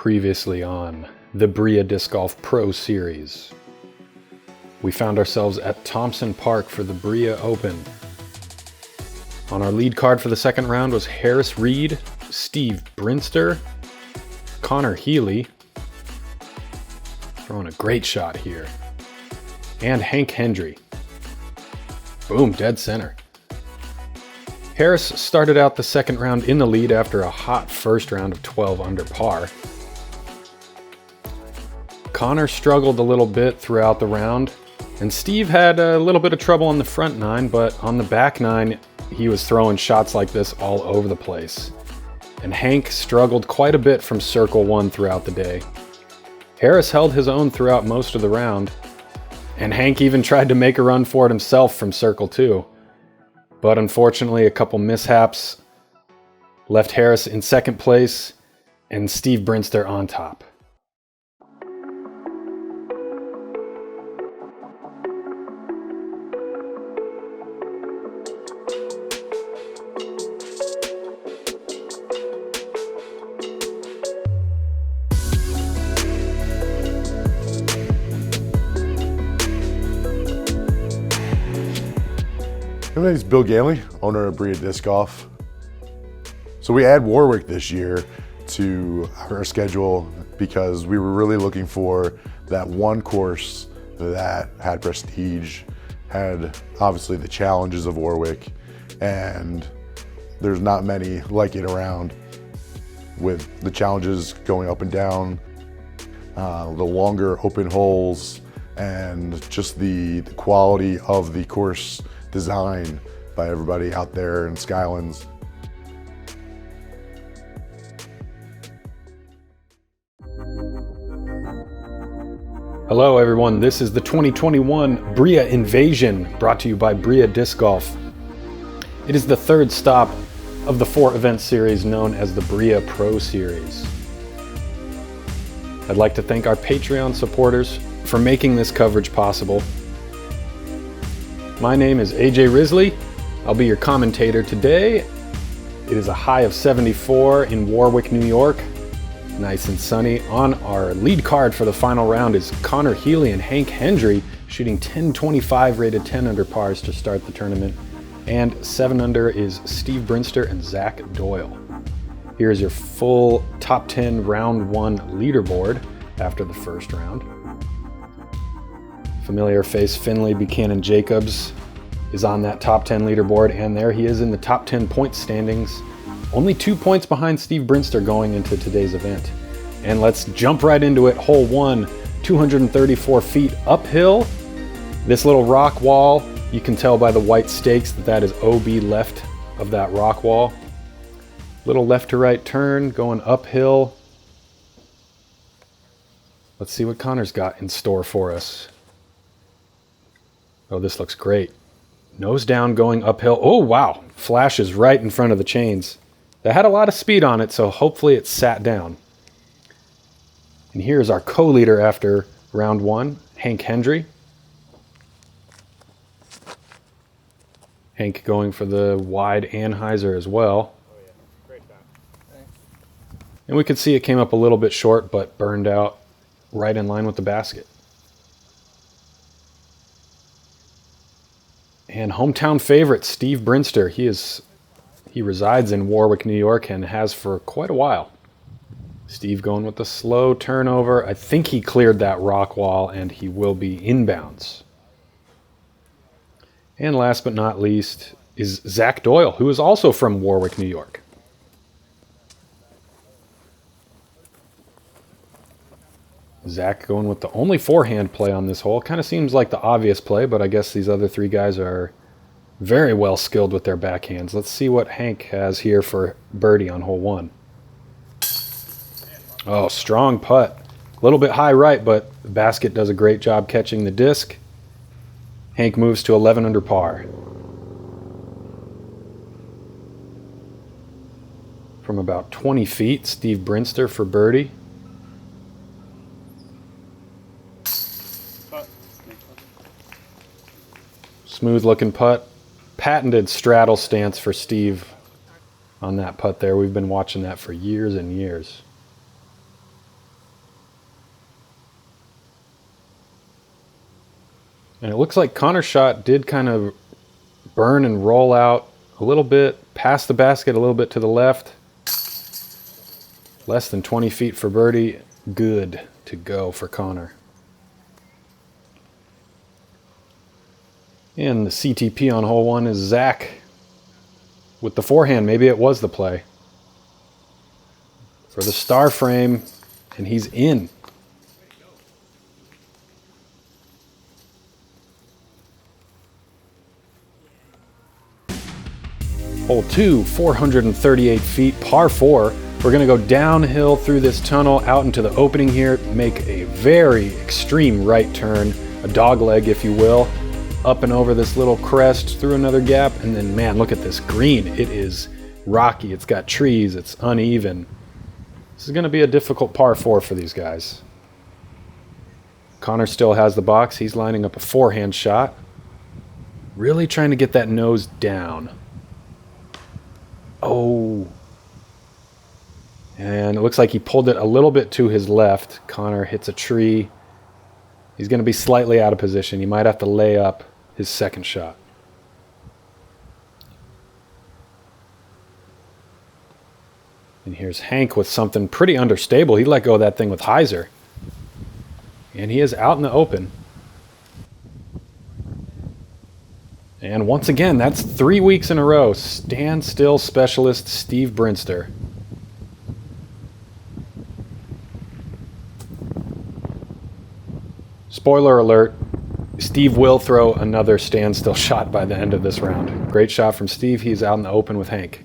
Previously on the BRIA Disc Golf Pro Series. We found ourselves at Thompson Park for the BRIA Open. On our lead card for the second round was Harris Reed, Steve Brinster, Connor Healy, throwing a great shot here, and Hank Hendry. Boom, dead center. Harris started out the second round in the lead after a hot first round of 12 under par. Connor struggled a little bit throughout the round, and Steve had a little bit of trouble on the front nine, but on the back nine, he was throwing shots like this all over the place. And Hank struggled quite a bit from circle one throughout the day. Harris held his own throughout most of the round, and Hank even tried to make a run for it himself from circle two. But unfortunately, a couple mishaps left Harris in second place and Steve Brinster on top. My name is Bill Gailey, owner of BRIA Disc Golf. So we add Warwick this year to our schedule because we were really looking for that one course that had prestige, had obviously the challenges of Warwick, and there's not many like it around, with the challenges going up and down, the longer open holes, and just the quality of the course design by everybody out there in Skylands. Hello everyone, this is the 2021 BRIA Invasion, brought to you by BRIA Disc Golf. It is the third stop of the 4-event series known as the BRIA Pro Series. I'd like to thank our Patreon supporters for making this coverage possible. My name is AJ Risley. I'll be your commentator today. It is a high of 74 in Warwick, New York. Nice and sunny. On our lead card for the final round is Connor Healy and Hank Hendry, shooting 10.25 rated 10 under pars to start the tournament. And 7 under is Steve Brinster and Zack Doyle. Here's your full top 10 round 1 leaderboard after the first round. Familiar face Finley Buchanan Jacobs is on that top 10 leaderboard, and there he is in the top 10 point standings. Only 2 points behind Steve Brinster going into today's event. And let's jump right into it. Hole 1, 234 feet uphill. This little rock wall, you can tell by the white stakes that is OB left of that rock wall. Little left to right turn going uphill. Let's see what Connor's got in store for us. Oh, this looks great. Nose down going uphill. Oh, wow. Flashes right in front of the chains. That had a lot of speed on it, so hopefully it sat down. And here's our co-leader after round 1, Hank Hendry. Hank going for the wide Anheuser as well. Oh yeah, great shot. Thanks. And we could see it came up a little bit short, but burned out right in line with the basket. And hometown favorite, Steve Brinster. He resides in Warwick, New York, and has for quite a while. Steve going with the slow turnover. I think he cleared that rock wall, and he will be inbounds. And last but not least is Zack Doyle, who is also from Warwick, New York. Zack going with the only forehand play on this hole. Kind of seems like the obvious play, but I guess these other 3 guys are very well skilled with their backhands. Let's see what Hank has here for birdie on hole 1. Oh, strong putt. A little bit high right, but the basket does a great job catching the disc. Hank moves to 11 under par. From about 20 feet, Steve Brinster for birdie. Smooth looking putt. Patented straddle stance for Steve on that putt there. We've been watching that for years and years. And it looks like Connor's shot did kind of burn and roll out a little bit past the basket, a little bit to the left. Less than 20 feet for birdie. Good to go for Connor. And the CTP on hole 1 is Zack with the forehand. Maybe it was the play for the star frame, and he's in. Hole 2, 438 feet, par 4. We're going to go downhill through this tunnel out into the opening here, make a very extreme right turn, a dog leg if you will, up and over this little crest through another gap, and then man, look at this green. It is rocky, it's got trees, it's uneven. This is going to be a difficult par 4 for these guys. Connor still has the box. He's lining up a forehand shot, really trying to get that nose down. Oh. And it looks like he pulled it a little bit to his left. Connor hits a tree. He's going to be slightly out of position. He might have to lay up his second shot. And here's Hank with something pretty understable. He let go of that thing with hyzer. And he is out in the open. And once again, that's 3 weeks in a row. Standstill specialist Steve Brinster. Spoiler alert, Steve will throw another standstill shot by the end of this round. Great shot from Steve. He's out in the open with Hank.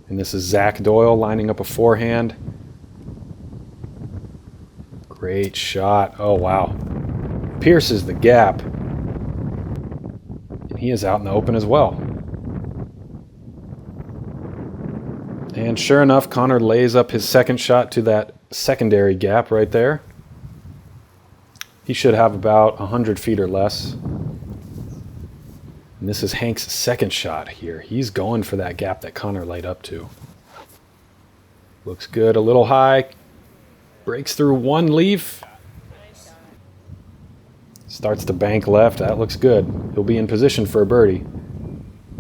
And this is Zack Doyle lining up a forehand. Great shot. Oh, wow. Pierces the gap. And he is out in the open as well. And sure enough, Connor lays up his second shot to that secondary gap right there. He should have about 100 feet or less. And this is Hank's second shot here. He's going for that gap that Connor laid up to. Looks good, a little high. Breaks through one leaf. Starts to bank left. That looks good. He'll be in position for a birdie.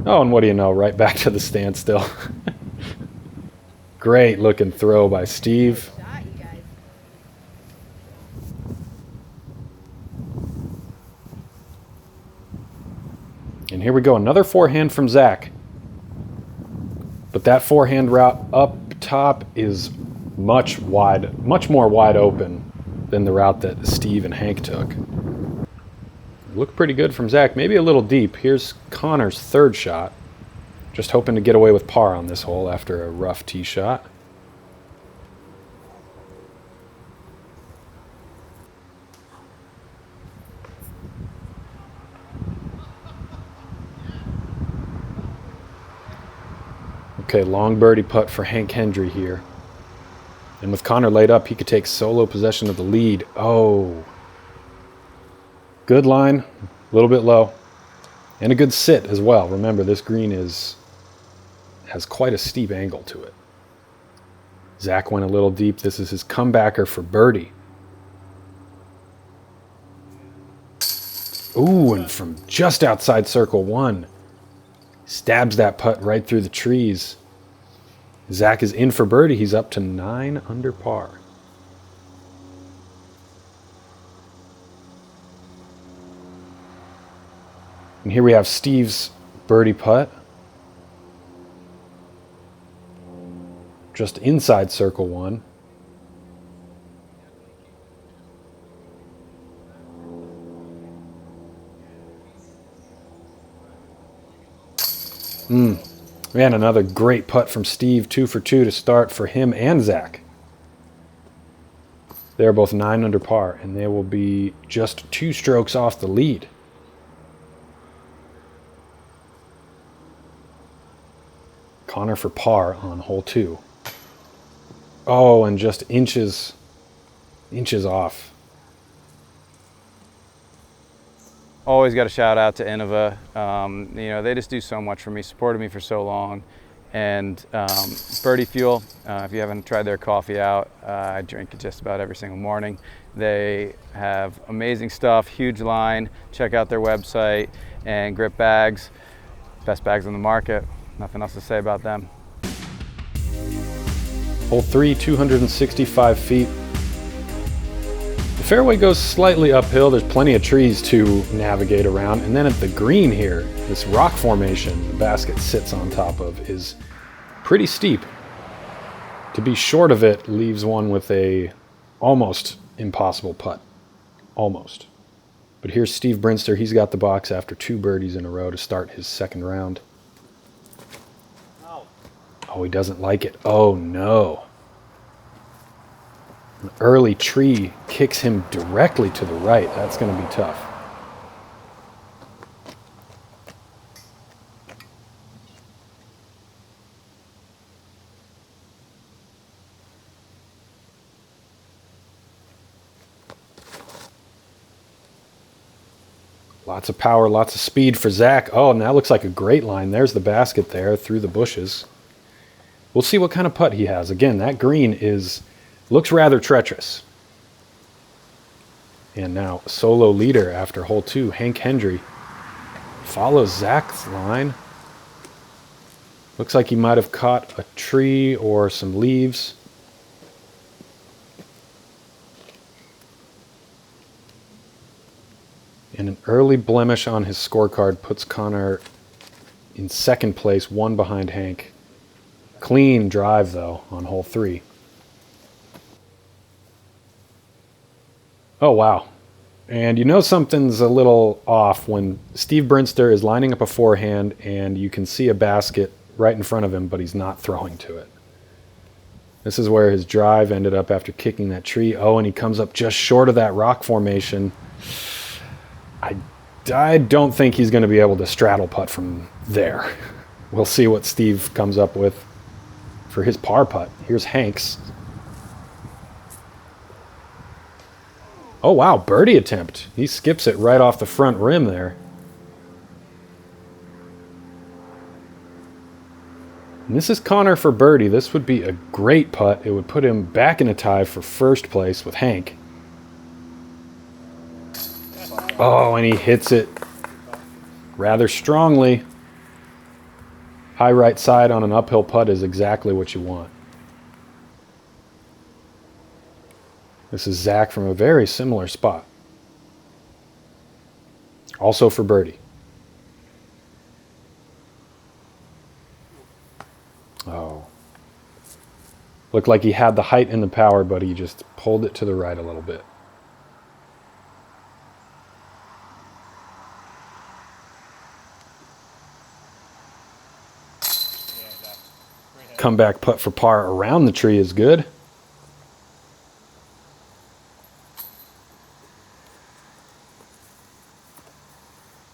Oh, and what do you know? Right back to the standstill. Great looking throw by Steve. And here we go, another forehand from Zack. But that forehand route up top is much more wide open than the route that Steve and Hank took. Looked pretty good from Zack, maybe a little deep. Here's Connor's third shot. Just hoping to get away with par on this hole after a rough tee shot. Okay, long birdie putt for Hank Hendry here. And with Connor laid up, he could take solo possession of the lead. Oh. Good line, a little bit low. And a good sit as well. Remember, this green has quite a steep angle to it. Zack went a little deep. This is his comebacker for birdie. Ooh, and from just outside circle 1. Stabs that putt right through the trees. Zack is in for birdie. He's up to 9 under par. And here we have Steve's birdie putt. Just inside circle 1. Man, another great putt from Steve. 2 for 2 to start for him and Zack. They're both 9 under par, and they will be just 2 strokes off the lead. Connor for par on hole 2. Oh, and just inches off. Always got to shout out to Innova. You know, they just do so much for me, supported me for so long, and Birdie Fuel. If you haven't tried their coffee out, I drink it just about every single morning. They have amazing stuff, huge line. Check out their website, and grip bags, best bags on the market. Nothing else to say about them. Hole 3, 265 feet. The fairway goes slightly uphill. There's plenty of trees to navigate around. And then at the green here, this rock formation the basket sits on top of is pretty steep. To be short of it leaves one with a almost impossible putt. Almost. But here's Steve Brinster. He's got the box after 2 birdies in a row to start his second round. Oh, he doesn't like it. Oh, no. An early tree kicks him directly to the right. That's going to be tough. Lots of power, lots of speed for Zack. Oh, and that looks like a great line. There's the basket there through the bushes. We'll see what kind of putt he has. Again, that green looks rather treacherous. And now solo leader after hole 2, Hank Hendry follows Zack's line. Looks like he might have caught a tree or some leaves. And an early blemish on his scorecard puts Connor in second place, 1 behind Hank. Clean drive, though, on hole 3. Oh, wow. And you know something's a little off when Steve Brinster is lining up a forehand and you can see a basket right in front of him, but he's not throwing to it. This is where his drive ended up after kicking that tree. Oh, and he comes up just short of that rock formation. I don't think he's going to be able to straddle putt from there. We'll see what Steve comes up with for his par putt. Here's Hank's. Oh, wow, birdie attempt. He skips it right off the front rim there. And this is Connor for birdie. This would be a great putt. It would put him back in a tie for first place with Hank. Oh, and he hits it rather strongly. High right side on an uphill putt is exactly what you want. This is Zack from a very similar spot. Also for birdie. Oh. Looked like he had the height and the power, but he just pulled it to the right a little bit. Comeback putt for par around the tree is good.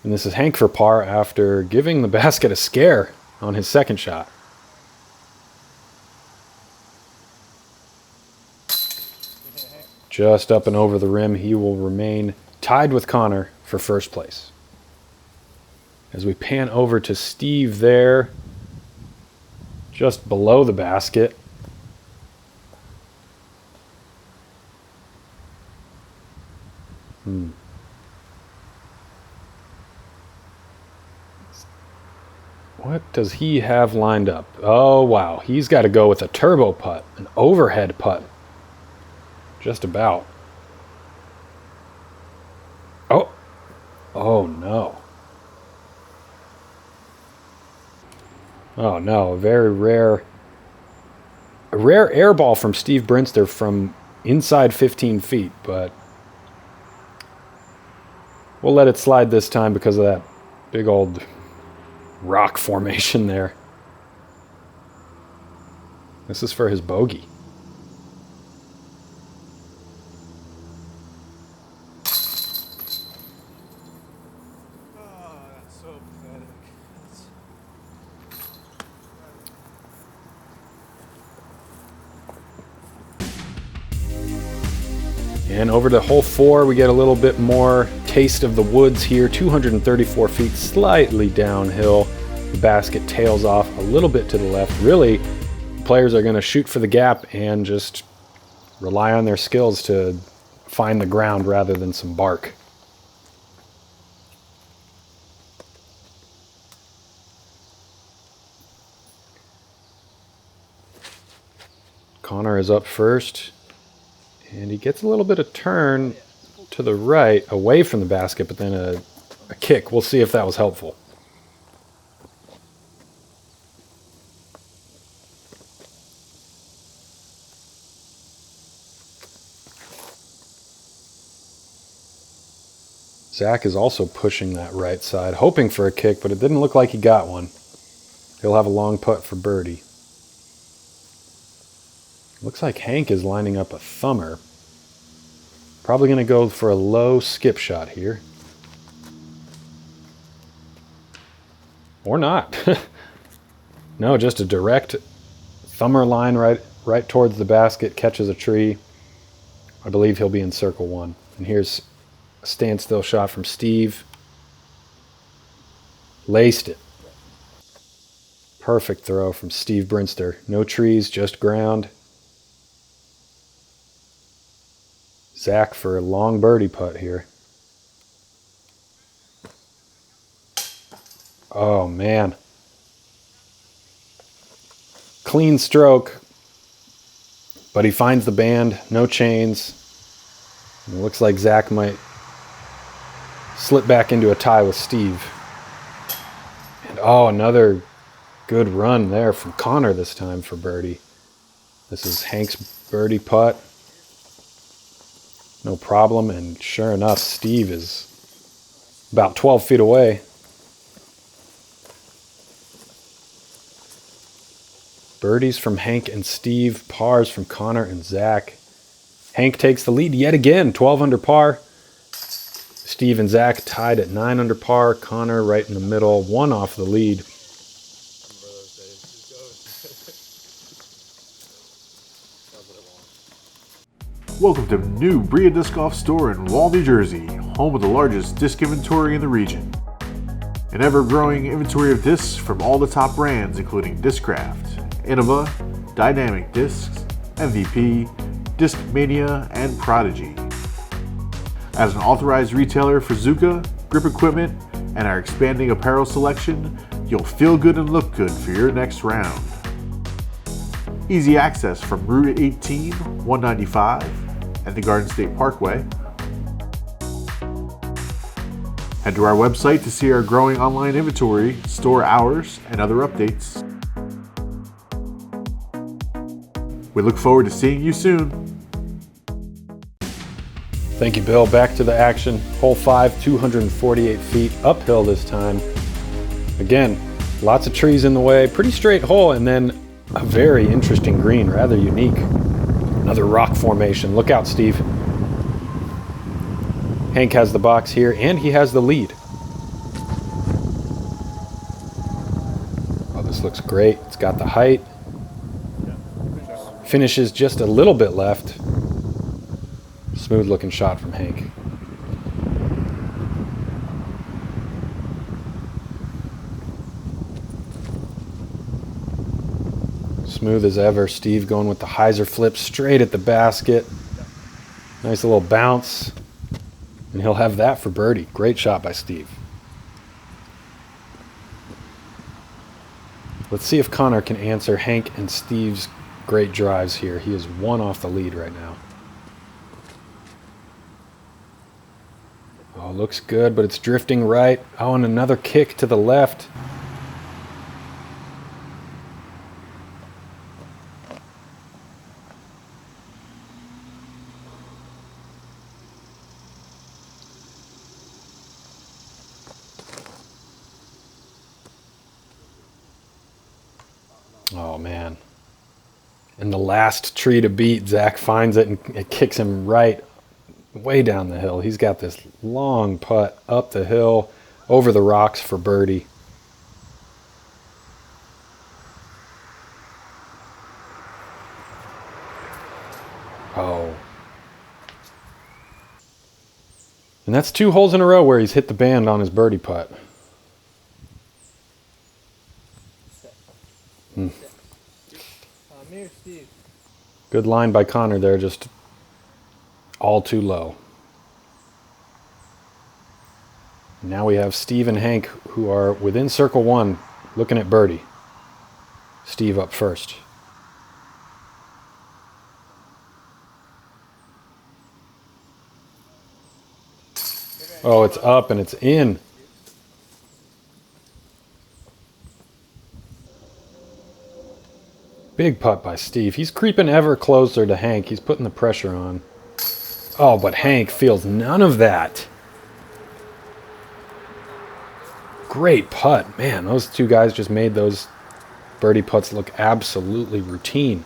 And this is Hank for par after giving the basket a scare on his second shot. Just up and over the rim, he will remain tied with Connor for first place. As we pan over to Steve there, just below the basket. What does he have lined up? Oh, wow. He's got to go with a turbo putt, an overhead putt. Just about. Oh. Oh, no. Oh, no. A very rare air ball from Steve Brinster from inside 15 feet, but we'll let it slide this time because of that big old rock formation there. This is for his bogey. Oh, that's so pathetic. And over to hole 4, we get a little bit more taste of the woods here. 234 feet, slightly downhill. The basket tails off a little bit to the left. Really, players are going to shoot for the gap and just rely on their skills to find the ground rather than some bark. Connor is up first, and he gets a little bit of turn to the right, away from the basket, but then a kick. We'll see if that was helpful. Zack is also pushing that right side, hoping for a kick, but it didn't look like he got one. He'll have a long putt for birdie. Looks like Hank is lining up a thumber. Probably going to go for a low skip shot here. Or not. No, just a direct thumber line right towards the basket, catches a tree. I believe he'll be in circle one. And here's a standstill shot from Steve. Laced it. Perfect throw from Steve Brinster. No trees, just ground. Zack for a long birdie putt here. Oh, man. Clean stroke, but he finds the band, no chains. It looks like Zack might slip back into a tie with Steve. And oh, another good run there from Connor this time for birdie. This is Hank's birdie putt. No problem, and sure enough, Steve is about 12 feet away. Birdies from Hank and Steve, pars from Connor and Zack. Hank takes the lead yet again, 12 under par. Steve and Zack tied at 9 under par. Connor right in the middle, 1 off the lead. Welcome to new BRIA Disc Golf Store in Wall, New Jersey, home of the largest disc inventory in the region. An ever-growing inventory of discs from all the top brands including Discraft, Innova, Dynamic Discs, MVP, Discmania, and Prodigy. As an authorized retailer for Zuka, grip equipment, and our expanding apparel selection, you'll feel good and look good for your next round. Easy access from Route 18, 195, and the Garden State Parkway. Head to our website to see our growing online inventory, store hours, and other updates. We look forward to seeing you soon. Thank you, Bill. Back to the action. Hole 5, 248 feet, uphill this time. Again, lots of trees in the way, pretty straight hole, and then a very interesting green, rather unique. Another rock formation. Look out, Steve. Hank has the box here, and he has the lead. Oh, this looks great. It's got the height. Finishes just a little bit left. Smooth looking shot from Hank. Smooth as ever. Steve going with the hyzer flip straight at the basket. Nice little bounce. And he'll have that for birdie. Great shot by Steve. Let's see if Connor can answer Hank and Steve's great drives here. He is 1 off the lead right now. Oh, looks good, but it's drifting right. Oh, and another kick to the left. Oh, man. And the last tree to beat, Zack finds it and it kicks him right way down the hill. He's got this long putt up the hill, over the rocks for birdie. Oh. And that's 2 holes in a row where he's hit the band on his birdie putt. Good line by Connor there, just all too low. Now we have Steve and Hank, who are within circle one, looking at birdie. Steve up first. Oh, it's up and it's in. Big putt by Steve. He's creeping ever closer to Hank. He's putting the pressure on. Oh, but Hank feels none of that. Great putt. Man, those two guys just made those birdie putts look absolutely routine.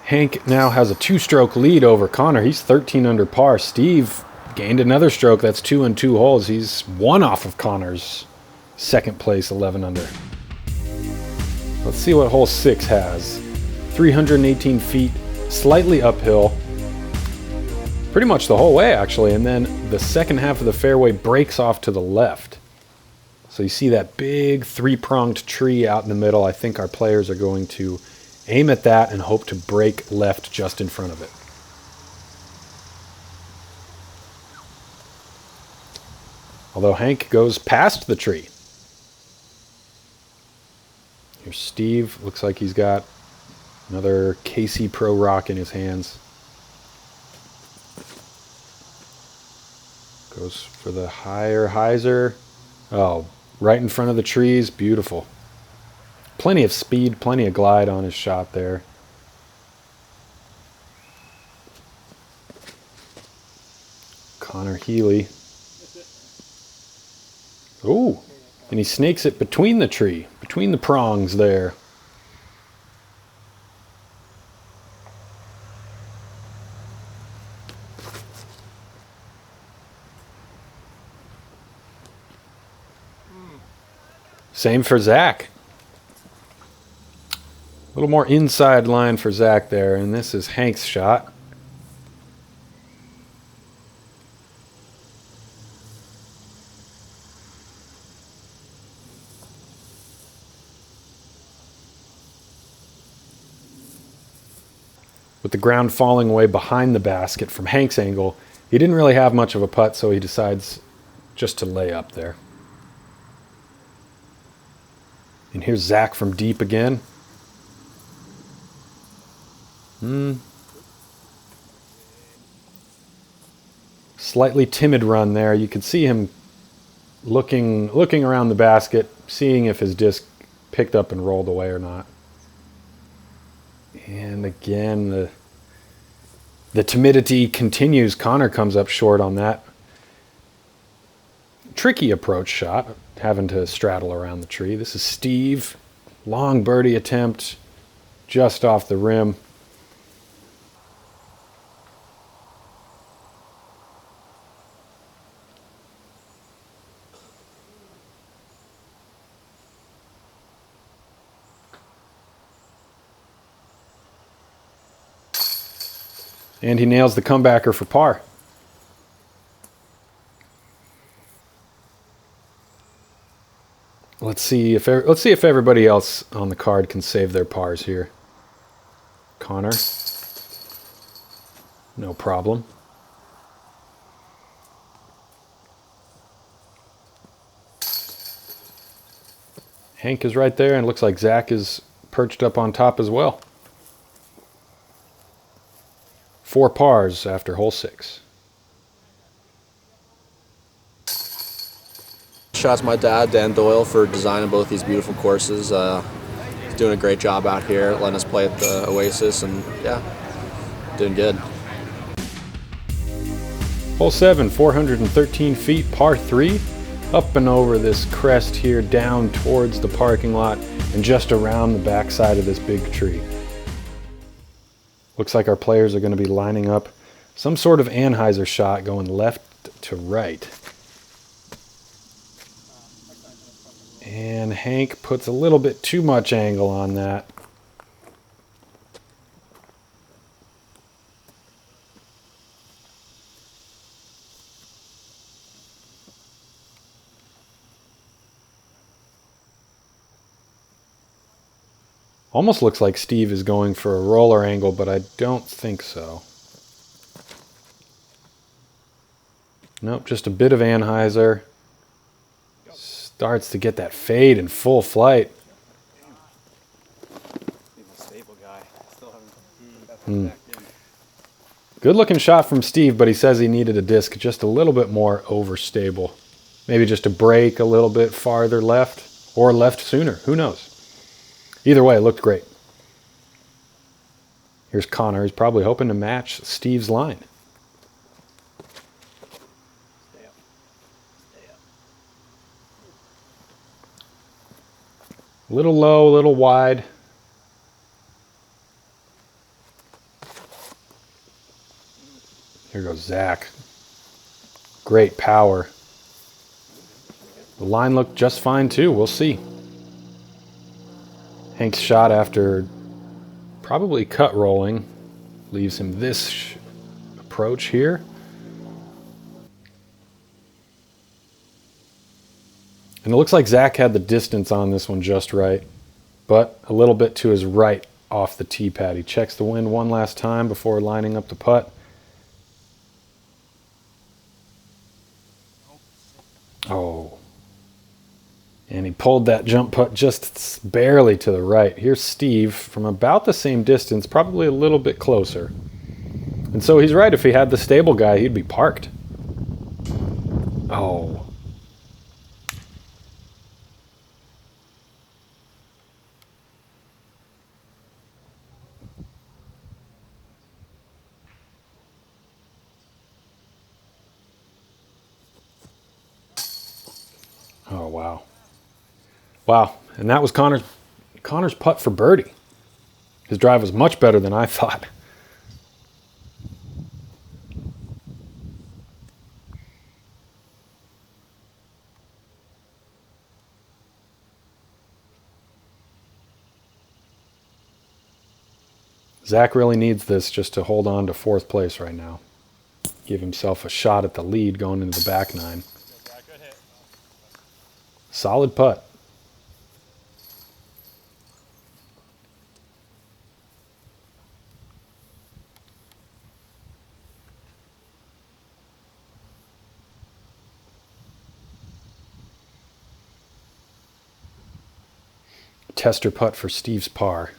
Hank now has a 2-stroke lead over Connor. He's 13 under par. Steve gained another stroke. That's 2 in 2 holes. He's 1 off of Connor's second place 11 under. Let's see what hole 6 has. 318 feet, slightly uphill. Pretty much the whole way, actually. And then the second half of the fairway breaks off to the left. So you see that big 3-pronged tree out in the middle. I think our players are going to aim at that and hope to break left just in front of it. Although Hank goes past the tree. Here's Steve. Looks like he's got another KC Pro Rock in his hands. Goes for the higher hyzer. Oh, right in front of the trees. Beautiful. Plenty of speed, plenty of glide on his shot there. Connor Healy. Ooh, and he snakes it between the tree, between the prongs there. Same for Zack. A little more inside line for Zack there, and this is Hank's shot. With the ground falling away behind the basket from Hank's angle, he didn't really have much of a putt, so he decides just to lay up there. And here's Zack from deep again. Slightly timid run there. You can see him looking around the basket, seeing if his disc picked up and rolled away or not. And again, the timidity continues. Connor comes up short on that tricky approach shot, having to straddle around the tree. This is Steve. Long birdie attempt, just off the rim. And he nails the comebacker for par. Let's see if everybody else on the card can save their pars here. Connor, no problem. Hank is right there, and it looks like Zack is perched up on top as well. 4 pars after hole 6. Shout out to my dad, Dan Doyle, for designing both these beautiful courses. He's doing a great job out here, letting us play at the Oasis, and yeah, doing good. Hole 7, 413 feet, par 3. Up and over this crest here, down towards the parking lot, and just around the backside of this big tree. Looks like our players are going to be lining up some sort of anhyzer shot going left to right. And Hank puts a little bit too much angle on that. Almost looks like Steve is going for a roller angle, but I don't think so. Nope, just a bit of Anheuser. Starts to get that fade in full flight. Good looking shot from Steve, but he says he needed a disc just a little bit more overstable. Maybe just a break a little bit farther left, or left sooner, who knows. Either way, it looked great. Here's Connor, he's probably hoping to match Steve's line. A little low, a little wide. Here goes Zack. Great power. The line looked just fine too, we'll see. Hank's shot after probably cut rolling leaves him this approach here. And it looks like Zack had the distance on this one just right, but a little bit to his right off the tee pad. He checks the wind one last time before lining up the putt. Oh. And he pulled that jump putt just barely to the right. Here's Steve from about the same distance, probably a little bit closer. And so he's right, if he had the stable guy, he'd be parked. Oh. Oh, wow. Wow, and that was Connor's putt for birdie. His drive was much better than I thought. Zack really needs this just to hold on to fourth place right now. Give himself a shot at the lead going into the back nine. Solid putt. Tester putt for Steve's par.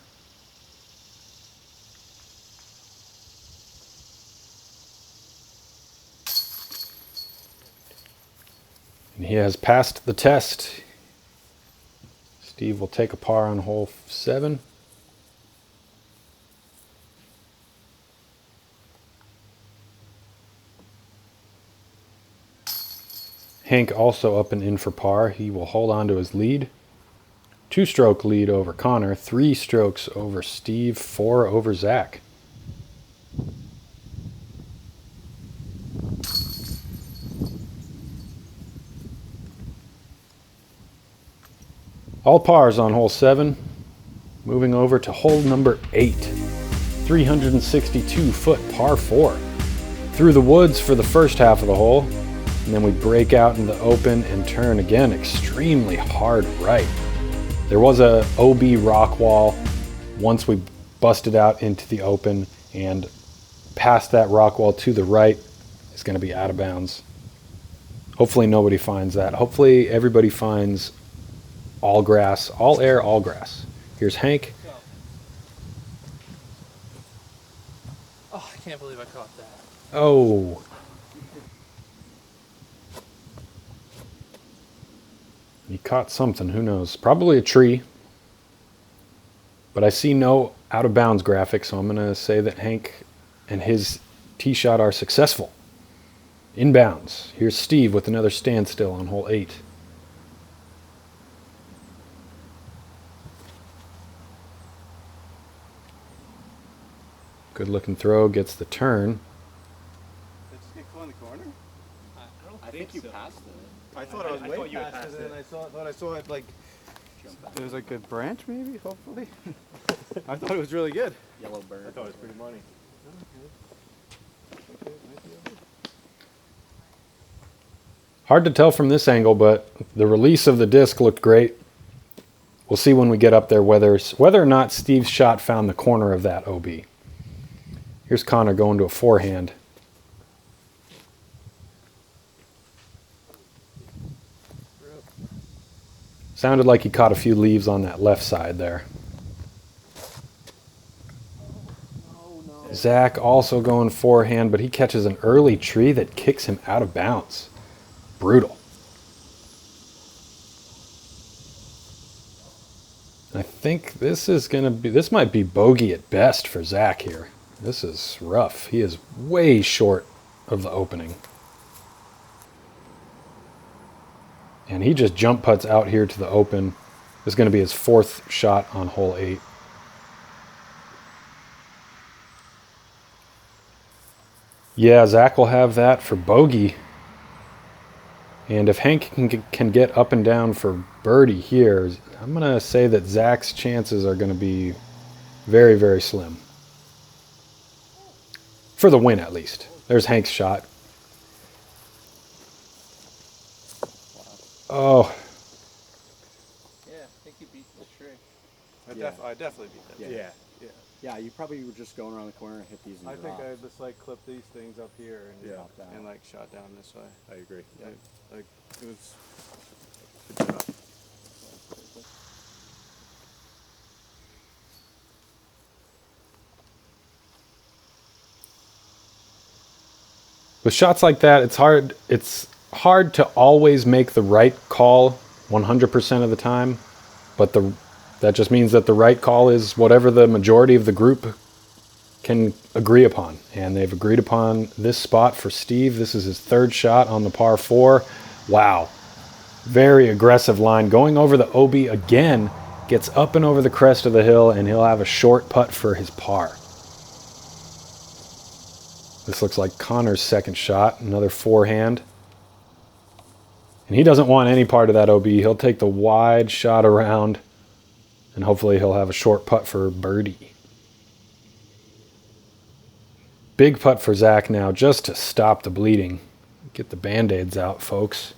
And he has passed the test. Steve will take a par on hole 7. Hank also up and in for par. He will hold on to his lead. 2-stroke lead over Connor, 3 strokes over Steve, 4 over Zack. All pars on hole 7. Moving over to hole number 8. 362-foot par 4. Through the woods for the first half of the hole, and then we break out in the open and turn again extremely hard right. There was a OB rock wall once we busted out into the open, and past that rock wall to the right is going to be out of bounds. Hopefully nobody finds that. Hopefully everybody finds all grass, all air, all grass. Here's Hank. Oh, I can't believe I caught that. Oh. He caught something, who knows? Probably a tree. But I see no out of bounds graphic, so I'm going to say that Hank and his tee shot are successful. Inbounds. Here's Steve with another standstill on hole 8. Good looking throw, gets the turn. Did you get caught in the corner? I think you passed it. I thought I was way past it, and I thought I saw it like it was like a branch, maybe. Hopefully, I thought it was really good. Yellow bird. I thought it was pretty money. Hard to tell from this angle, but the release of the disc looked great. We'll see when we get up there whether or not Steve's shot found the corner of that OB. Here's Connor going to a forehand. Sounded like he caught a few leaves on that left side there. Zack also going forehand, but he catches an early tree that kicks him out of bounds. Brutal. I think this might be bogey at best for Zack here. This is rough. He is way short of the opening. And he just jump putts out here to the open. This is going to be his 4th shot on hole 8. Yeah, Zack will have that for bogey. And if Hank can get up and down for birdie here, I'm going to say that Zack's chances are going to be very, very slim. For the win, at least. There's Hank's shot. Oh. Yeah, I think you beat the tree. I definitely beat that. Yeah. Yeah, you probably were just going around the corner and hit these in I your think off. I just like clipped these things up here and Popped out. and like shot down this way. I agree. Yeah, like it was good job. With shots like that, it's hard to always make the right call 100% of the time, but that just means that the right call is whatever the majority of the group can agree upon. And they've agreed upon this spot for Steve. This is his 3rd shot on the par 4. Wow. Very aggressive line. Going over the OB again, gets up and over the crest of the hill, and he'll have a short putt for his par. This looks like Connor's 2nd shot, another forehand. And he doesn't want any part of that OB. He'll take the wide shot around, and hopefully he'll have a short putt for birdie. Big putt for Zack now, just to stop the bleeding. Get the Band-Aids out, folks.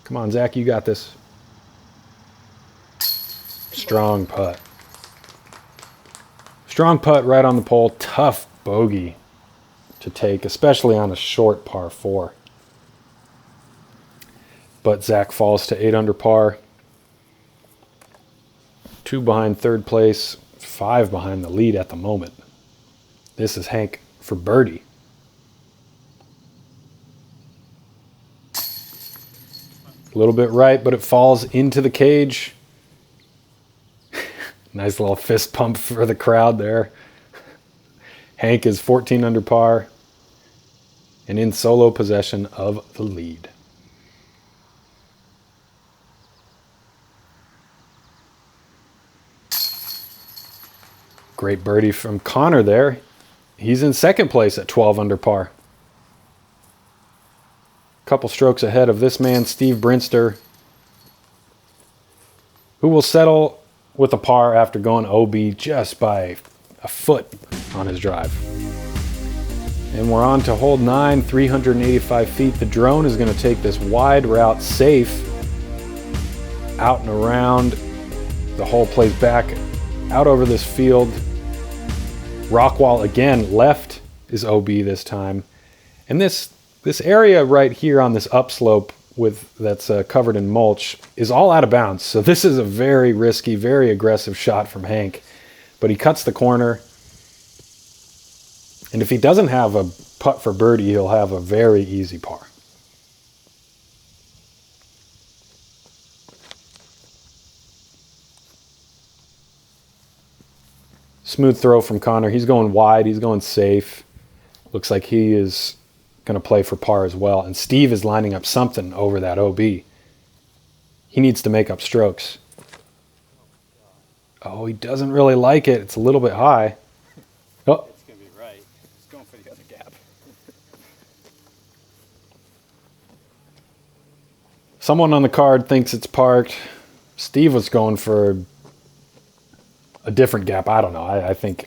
Come on, Zack, you got this. Strong putt. Strong putt right on the pole. Tough bogey to take, especially on a short par 4. But Zack falls to 8 under par. 2 behind 3rd place, 5 behind the lead at the moment. This is Hank for birdie. A little bit right, but it falls into the cage. Nice little fist pump for the crowd there. Hank is 14 under par and in solo possession of the lead. Great birdie from Connor there. He's in 2nd place at 12 under par. Couple strokes ahead of this man, Steve Brinster, who will settle with a par after going OB just by a foot on his drive. And we're on to hole 9, 385 feet. The drone is going to take this wide route safe out and around. The hole plays back out over this field. Rock wall again, left is OB this time. And this area right here on this upslope that's covered in mulch is all out of bounds. So this is a very risky, very aggressive shot from Hank. But he cuts the corner. And if he doesn't have a putt for birdie, he'll have a very easy par. Smooth throw from Connor. He's going wide. He's going safe. Looks like he is going to play for par as well. And Steve is lining up something over that OB. He needs to make up strokes. Oh, he doesn't really like it. It's a little bit high. Oh. It's going to be right. He's going for the other gap. Someone on the card thinks it's parked. Steve was going for a different gap. I don't know. I think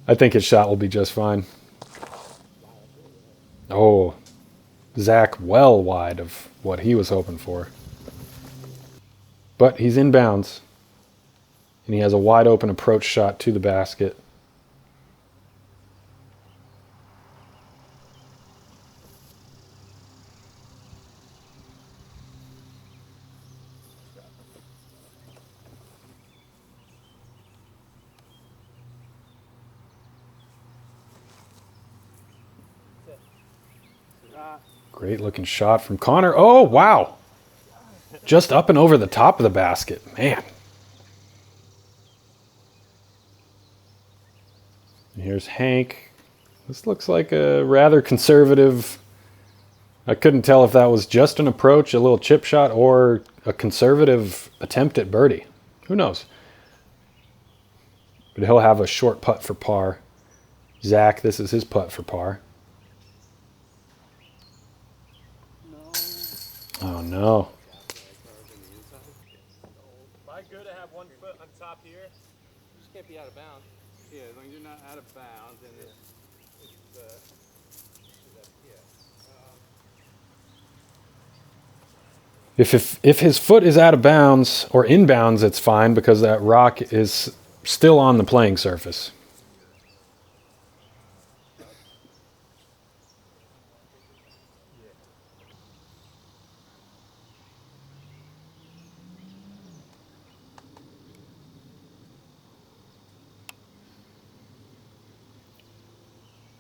his shot will be just fine. Oh, Zack well wide of what he was hoping for. but he's in bounds. And he has a wide open approach shot to the basket. Great looking shot from Connor. Oh, wow. Just up and over the top of the basket. Man. And here's Hank. This looks like a rather conservative. I couldn't tell if that was just an approach, a little chip shot, or a conservative attempt at birdie. Who knows? But he'll have a short putt for par. Zach, this is his putt for par. Oh no. Am I good to have 1 foot on top here? You just can't be out of bounds. Yeah, as long as you're not out of bounds and If his foot is out of bounds or in bounds, it's fine because that rock is still on the playing surface.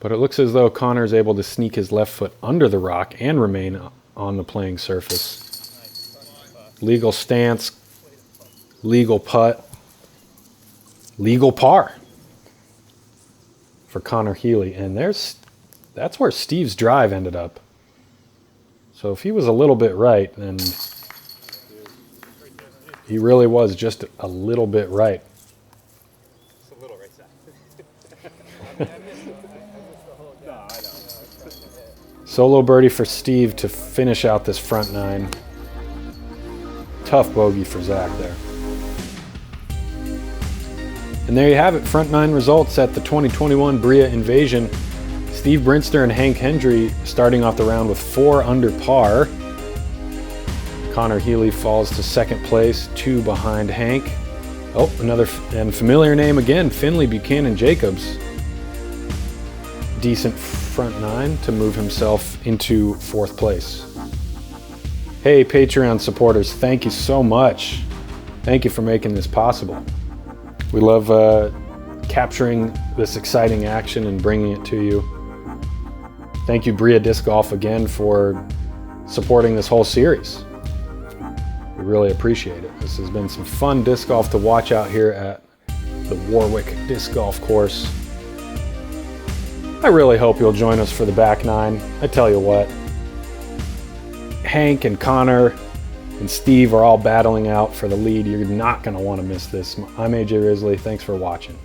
But it looks as though Connor is able to sneak his left foot under the rock and remain on the playing surface. Legal stance, legal putt, legal par for Connor Healy. And that's where Steve's drive ended up. So if he was a little bit right, then he really was just a little bit right. Just a little right side. Solo birdie for Steve to finish out this front nine. Tough bogey for Zach there. And there you have it, front nine results at the 2021 BRIA Invasion. Steve Brinster and Hank Hendry starting off the round with 4 under par. Connor Healy falls to second place, 2 behind Hank. Oh, another and familiar name again, Finley Buchanan Jacobs. Decent front nine to move himself into 4th place. Hey, Patreon supporters, thank you so much. Thank you for making this possible. We love capturing this exciting action and bringing it to you. Thank you, BRIA Disc Golf, again for supporting this whole series. We really appreciate it. This has been some fun disc golf to watch out here at the Warwick Disc Golf Course. I really hope you'll join us for the back nine. I tell you what, Hank and Connor and Steve are all battling out for the lead. You're not going to want to miss this. I'm AJ Risley. Thanks for watching.